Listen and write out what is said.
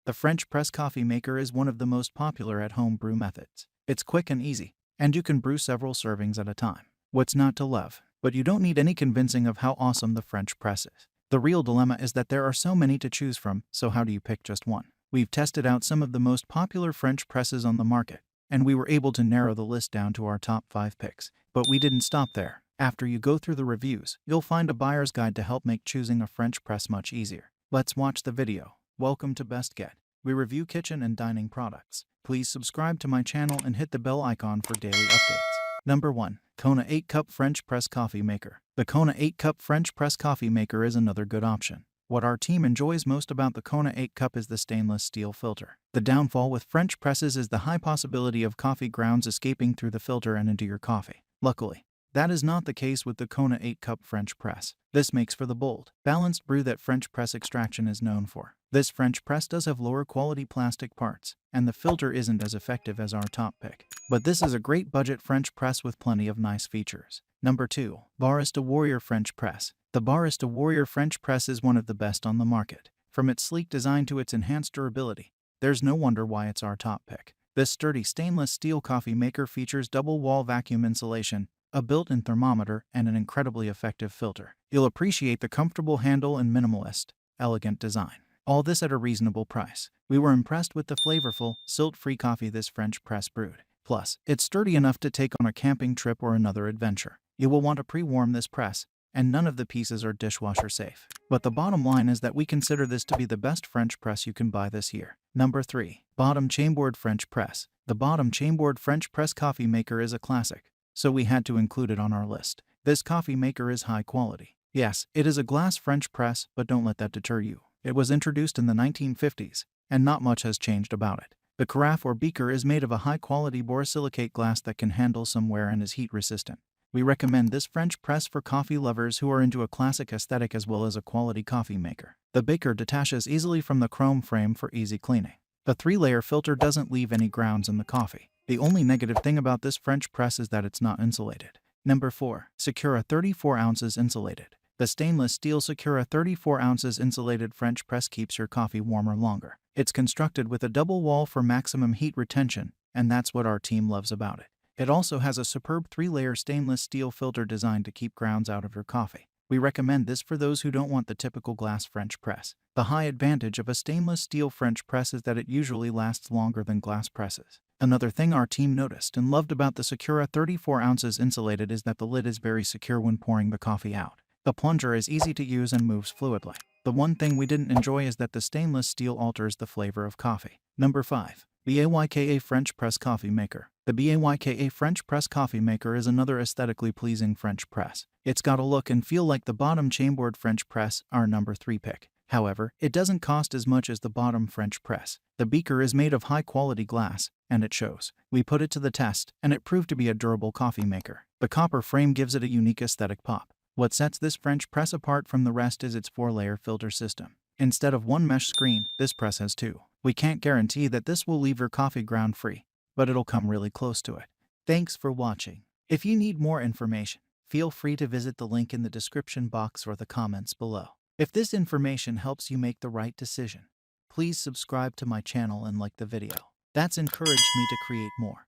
The French press coffee maker is one of the most popular at-home brew methods. It's quick and easy, and you can brew several servings at a time. What's not to love? But you don't need any convincing of how awesome the French press is. The real dilemma is that there are so many to choose from, so how do you pick just one? We've tested out some of the most popular French presses on the market, and we were able to narrow the list down to our top 5 picks. But we didn't stop there. After you go through the reviews, you'll find a buyer's guide to help make choosing a French press much easier. Let's watch the video. Welcome to Best Get. We review kitchen and dining products. Please subscribe to my channel and hit the bell icon for daily updates. Number 1. KONA 8-Cup French Press Coffee Maker. The KONA 8-Cup French Press Coffee Maker is another good option. What our team enjoys most about the KONA 8-Cup is the stainless steel filter. The downfall with French presses is the high possibility of coffee grounds escaping through the filter and into your coffee. Luckily, that is not the case with the KONA 8-Cup French press. This makes for the bold, balanced brew that French press extraction is known for. This French press does have lower quality plastic parts, and the filter isn't as effective as our top pick. But this is a great budget French press with plenty of nice features. Number 2. Barista Warrior French Press. The Barista Warrior French Press is one of the best on the market. From its sleek design to its enhanced durability, there's no wonder why it's our top pick. This sturdy stainless steel coffee maker features double-wall vacuum insulation, a built-in thermometer, and an incredibly effective filter. You'll appreciate the comfortable handle and minimalist, elegant design. All this at a reasonable price. We were impressed with the flavorful, silt-free coffee this French press brewed. Plus, it's sturdy enough to take on a camping trip or another adventure. You will want to pre-warm this press, and none of the pieces are dishwasher safe. But the bottom line is that we consider this to be the best French press you can buy this year. Number 3. Bodum Chambord French Press. The Bodum Chambord French Press Coffee Maker is a classic, so we had to include it on our list. This coffee maker is high quality. Yes, it is a glass French press, but don't let that deter you. It was introduced in the 1950s, and not much has changed about it. The carafe or beaker is made of a high-quality borosilicate glass that can handle some wear and is heat-resistant. We recommend this French press for coffee lovers who are into a classic aesthetic as well as a quality coffee maker. The beaker detaches easily from the chrome frame for easy cleaning. The 3-layer filter doesn't leave any grounds in the coffee. The only negative thing about this French press is that it's not insulated. Number 4. Secura 34 ounces Insulated. The stainless steel Secura 34 ounces insulated French press keeps your coffee warmer longer. It's constructed with a double wall for maximum heat retention, and that's what our team loves about it. It also has a superb 3-layer stainless steel filter designed to keep grounds out of your coffee. We recommend this for those who don't want the typical glass French press. The high advantage of a stainless steel French press is that it usually lasts longer than glass presses. Another thing our team noticed and loved about the Secura 34 ounces Insulated is that the lid is very secure when pouring the coffee out. The plunger is easy to use and moves fluidly. The one thing we didn't enjoy is that the stainless steel alters the flavor of coffee. Number 5. BAYKA French Press Coffee Maker. The BAYKA French Press Coffee Maker is another aesthetically pleasing French press. It's got a look and feel like the Bodum Chambord French Press, our number 3 pick. However, it doesn't cost as much as the Bodum French Press. The beaker is made of high-quality glass, and it shows. We put it to the test, and it proved to be a durable coffee maker. The copper frame gives it a unique aesthetic pop. What sets this French press apart from the rest is its 4-layer filter system. Instead of one mesh screen, this press has 2. We can't guarantee that this will leave your coffee ground free, but it'll come really close to it. Thanks for watching. If you need more information, feel free to visit the link in the description box or the comments below. If this information helps you make the right decision, please subscribe to my channel and like the video. That's encouraged me to create more.